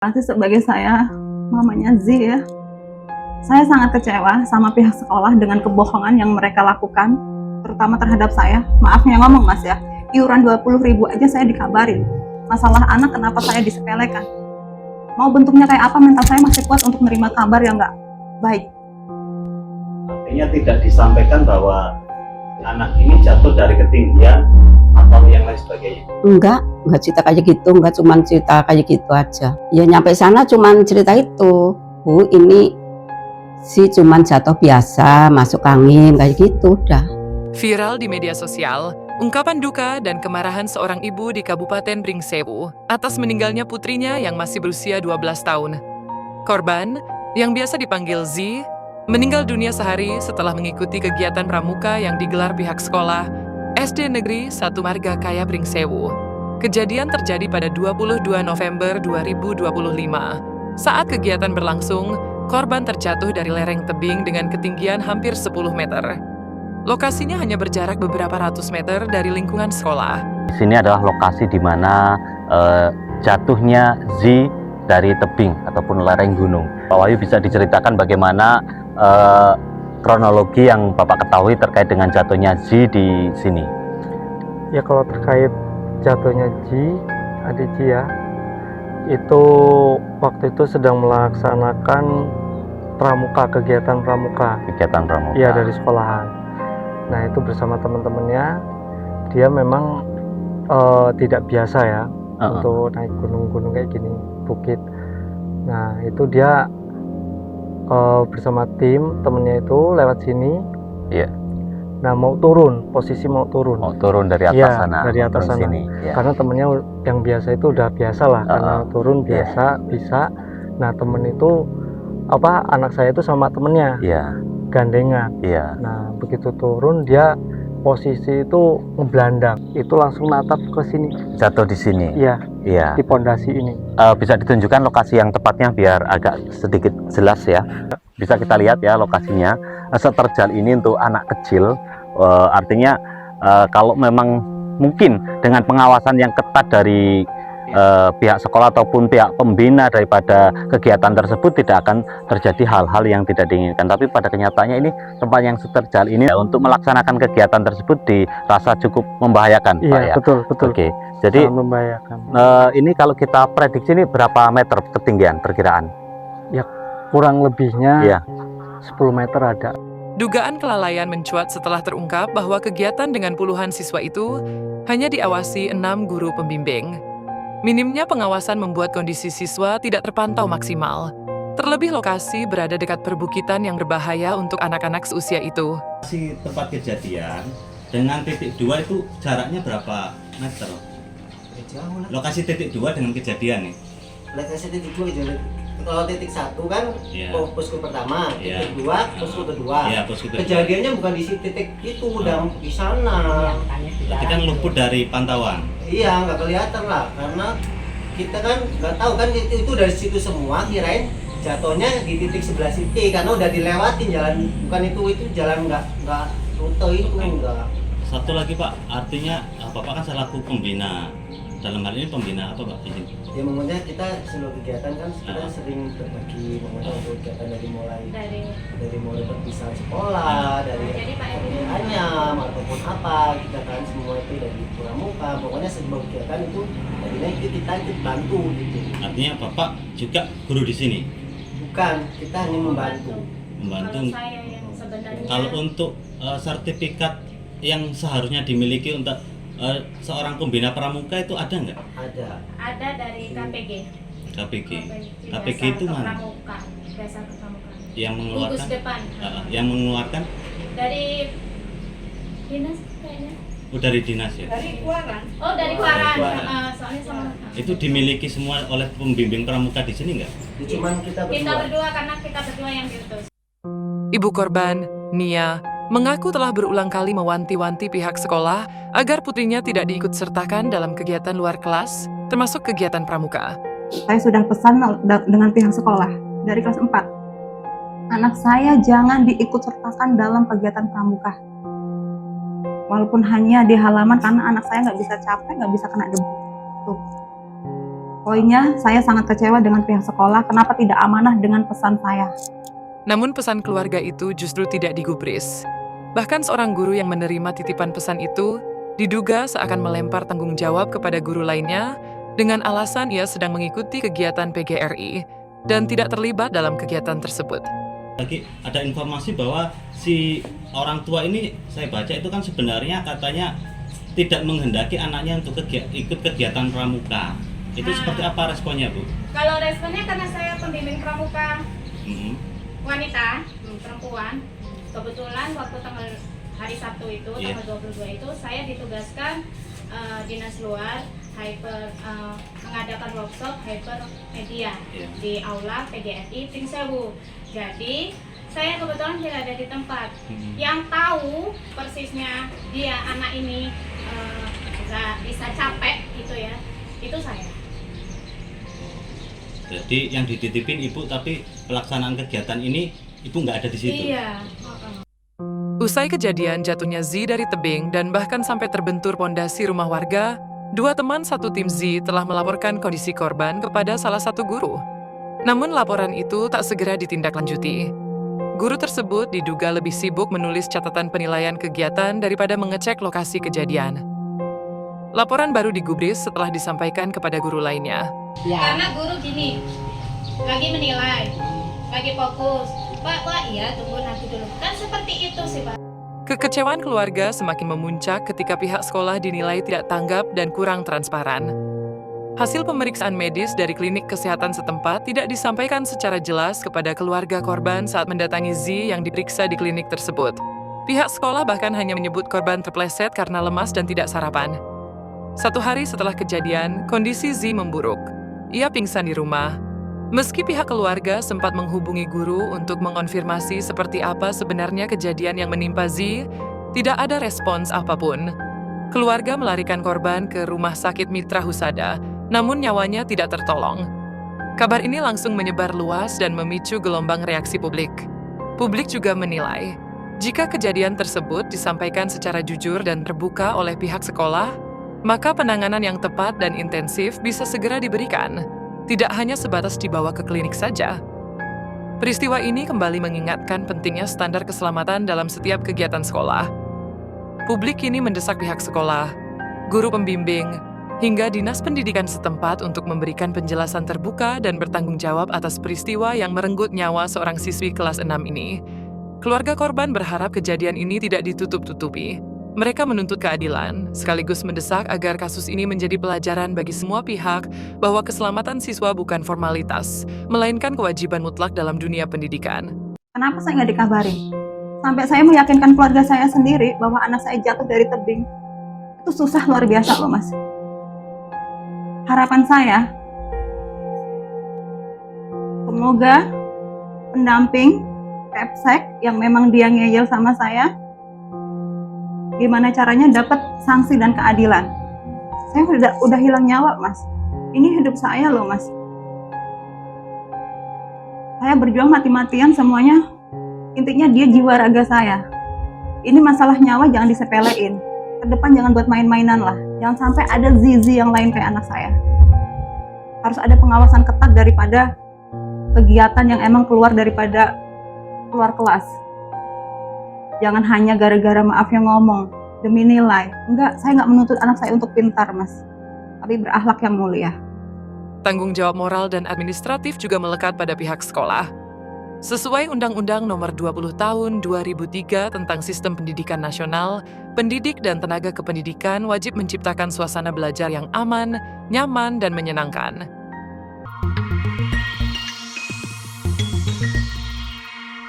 Pasti sebagai saya, mamanya Z ya, saya sangat kecewa sama pihak sekolah dengan kebohongan yang mereka lakukan, terutama terhadap saya. Maafnya ngomong mas ya, iuran 20.000 aja saya dikabarin. Masalah anak kenapa saya disepelekan? Mau bentuknya kayak apa, mental saya masih kuat untuk menerima kabar yang nggak baik. Artinya tidak disampaikan bahwa anak ini jatuh dari ketinggian atau yang lain sebagainya. Enggak cerita kayak gitu, enggak cuma cerita kayak gitu aja. Ya nyampe sana cuman cerita itu, Bu ini sih cuman jatuh biasa, masuk angin kayak gitu udah. Viral di media sosial, ungkapan duka dan kemarahan seorang ibu di Kabupaten Pringsewu atas meninggalnya putrinya yang masih berusia 12 tahun. Korban, yang biasa dipanggil Z, meninggal dunia sehari setelah mengikuti kegiatan pramuka yang digelar pihak sekolah SD Negeri 1 Marga Kaya Pringsewu. Kejadian terjadi pada 22 November 2025. Saat kegiatan berlangsung, korban terjatuh dari lereng tebing dengan ketinggian hampir 10 meter. Lokasinya hanya berjarak beberapa ratus meter dari lingkungan sekolah. Di sini adalah lokasi di mana jatuhnya Z dari tebing ataupun lereng gunung. Pak Wahyu bisa diceritakan bagaimana kronologi yang Bapak ketahui terkait dengan jatuhnya Z di sini? Ya kalau terkait jatuhnya adik Ji ya, itu waktu itu sedang melaksanakan kegiatan pramuka. Kegiatan pramuka? Iya, dari sekolahan. Nah itu bersama teman-temannya, dia memang tidak biasa ya untuk naik gunung-gunung kayak gini, bukit. Nah itu dia bersama tim temennya itu lewat sini. Iya. Nah mau turun, posisi mau turun. Mau turun dari atas ya, sana. Dari atas sana. Sini. Ya. Karena temennya yang biasa itu udah biasa lah, karena turun biasa bisa. Nah temen itu anak saya itu sama temennya gandengan. Iya. Nah begitu turun dia posisi itu ngebelandang, itu langsung natap ke sini. Jatuh di sini. Iya. Iya. Di pondasi ini. Bisa ditunjukkan lokasi yang tepatnya biar agak sedikit jelas ya. Bisa kita lihat ya lokasinya. Seterjal ini untuk anak kecil, artinya kalau memang mungkin dengan pengawasan yang ketat dari pihak sekolah ataupun pihak pembina daripada kegiatan tersebut tidak akan terjadi hal-hal yang tidak diinginkan. Tapi pada kenyataannya ini tempat yang seterjal ini untuk melaksanakan kegiatan tersebut dirasa cukup membahayakan, iya, Pak ya. Betul. Oke, jadi membahayakan. Ini kalau kita prediksi ini berapa meter ketinggian perkiraan? Ya kurang lebihnya Iya. 10 meter ada. Dugaan kelalaian mencuat setelah terungkap bahwa kegiatan dengan puluhan siswa itu hanya diawasi 6 guru pembimbing. Minimnya pengawasan membuat kondisi siswa tidak terpantau maksimal. Terlebih lokasi berada dekat perbukitan yang berbahaya untuk anak-anak seusia itu. Lokasi tempat kejadian dengan titik 2 itu jaraknya berapa meter? Lokasi titik 2 dengan kejadian nih? Lokasi titik 2 itu, kalau titik 1 kan posko pertama, titik 2 posko kedua. Posko kedua. Kejadiannya bukan di titik itu, udah di sana. Berarti kan luput dari pantauan. Iya, nggak kelihatan lah, karena kita kan nggak tahu kan itu dari situ semua, kirain jatuhnya di titik sebelah sini karena udah dilewatin jalan, bukan itu jalan nggak rute itu enggak. Satu lagi Pak, artinya Bapak kan selaku pembina. Dalam hal ini pembina apa Pak? Ya maksudnya kita seluruh kegiatan kan kita sering berbagi untuk kegiatan dari mulai perpisahan sekolah, dari ayam ataupun apa, kita kan semua itu dari pramuka, pokoknya semua kegiatan itu tadinya itu kita ikut bantu gitu. Artinya Bapak juga guru di sini? Bukan, kita hanya membantu. Membantu. Kalau saya yang sebenarnya. Kalau untuk sertifikat yang seharusnya dimiliki untuk seorang pembina pramuka itu ada nggak? Ada dari KPG. KPG itu mana? Pramuka, dasar kepramukaan. Yang mengeluarkan? Gugus depan. Yang mengeluarkan? Dari dinas kayaknya. Oh dari dinas ya? Dari Kuaran. Oh dari Kuaran. Soalnya sama. Itu dimiliki semua oleh pembimbing pramuka di sini nggak? Cuman kita berdua karena kita berdua yang diutus. Ibu korban, Nia, mengaku telah berulang kali mewanti-wanti pihak sekolah agar putrinya tidak diikut sertakan dalam kegiatan luar kelas, termasuk kegiatan pramuka. Saya sudah pesan dengan pihak sekolah dari kelas 4. Anak saya jangan diikut sertakan dalam kegiatan pramuka. Walaupun hanya di halaman, karena anak saya nggak bisa capek, nggak bisa kena debu. Tuh. Poinnya, saya sangat kecewa dengan pihak sekolah kenapa tidak amanah dengan pesan saya. Namun pesan keluarga itu justru tidak digubris. Bahkan seorang guru yang menerima titipan pesan itu diduga seakan melempar tanggung jawab kepada guru lainnya dengan alasan ia sedang mengikuti kegiatan PGRI dan tidak terlibat dalam kegiatan tersebut. Lagi ada informasi bahwa si orang tua ini, saya baca itu kan sebenarnya katanya tidak menghendaki anaknya untuk ikut kegiatan pramuka. Itu seperti apa responnya, Bu? Kalau responnya karena saya pembimbing pramuka wanita, perempuan. Kebetulan waktu hari Sabtu itu, tanggal 22 itu, saya ditugaskan dinas luar mengadakan workshop hypermedia di aula PGRI Pringsewu. Jadi saya kebetulan tidak ada di tempat. Yang tahu persisnya dia anak ini bisa capek gitu ya, itu saya. Jadi yang dititipin ibu, tapi pelaksanaan kegiatan ini ibu nggak ada di situ. Iya. Usai kejadian jatuhnya Z dari tebing dan bahkan sampai terbentur pondasi rumah warga, dua teman satu tim Z telah melaporkan kondisi korban kepada salah satu guru. Namun laporan itu tak segera ditindaklanjuti. Guru tersebut diduga lebih sibuk menulis catatan penilaian kegiatan daripada mengecek lokasi kejadian. Laporan baru digubris setelah disampaikan kepada guru lainnya. Karena guru gini, lagi menilai, lagi fokus. Pak, iya tunggu nanti dulu. Kan seperti itu sih, Pak. Kekecewaan keluarga semakin memuncak ketika pihak sekolah dinilai tidak tanggap dan kurang transparan. Hasil pemeriksaan medis dari klinik kesehatan setempat tidak disampaikan secara jelas kepada keluarga korban saat mendatangi Z yang diperiksa di klinik tersebut. Pihak sekolah bahkan hanya menyebut korban terpleset karena lemas dan tidak sarapan. 1 hari setelah kejadian, kondisi Z memburuk. Ia pingsan di rumah. Meski pihak keluarga sempat menghubungi guru untuk mengonfirmasi seperti apa sebenarnya kejadian yang menimpa Z, tidak ada respons apapun. Keluarga melarikan korban ke rumah sakit Mitra Husada, namun nyawanya tidak tertolong. Kabar ini langsung menyebar luas dan memicu gelombang reaksi publik. Publik juga menilai, jika kejadian tersebut disampaikan secara jujur dan terbuka oleh pihak sekolah, maka penanganan yang tepat dan intensif bisa segera diberikan, tidak hanya sebatas dibawa ke klinik saja. Peristiwa ini kembali mengingatkan pentingnya standar keselamatan dalam setiap kegiatan sekolah. Publik kini mendesak pihak sekolah, guru pembimbing, hingga dinas pendidikan setempat untuk memberikan penjelasan terbuka dan bertanggung jawab atas peristiwa yang merenggut nyawa seorang siswi kelas 6 ini. Keluarga korban berharap kejadian ini tidak ditutup-tutupi. Mereka menuntut keadilan, sekaligus mendesak agar kasus ini menjadi pelajaran bagi semua pihak bahwa keselamatan siswa bukan formalitas, melainkan kewajiban mutlak dalam dunia pendidikan. Kenapa saya nggak dikabari? Sampai saya meyakinkan keluarga saya sendiri bahwa anak saya jatuh dari tebing. Itu susah luar biasa loh, Mas. Harapan saya, semoga pendamping Kepsek yang memang dia ngeyel sama saya, gimana caranya dapat sanksi dan keadilan. Saya udah hilang nyawa, Mas. Ini hidup saya loh, Mas. Saya berjuang mati-matian semuanya. Intinya dia jiwa raga saya. Ini masalah nyawa jangan disepelein. Kedepan jangan buat main-mainan lah. Jangan sampai ada Zizi yang lain kayak anak saya. Harus ada pengawasan ketat daripada kegiatan yang emang keluar kelas. Jangan hanya gara-gara maaf yang ngomong, demi nilai. Enggak, saya nggak menuntut anak saya untuk pintar, Mas. Tapi berakhlak yang mulia. Tanggung jawab moral dan administratif juga melekat pada pihak sekolah. Sesuai Undang-Undang Nomor 20 Tahun 2003 tentang Sistem Pendidikan Nasional, pendidik dan tenaga kependidikan wajib menciptakan suasana belajar yang aman, nyaman, dan menyenangkan.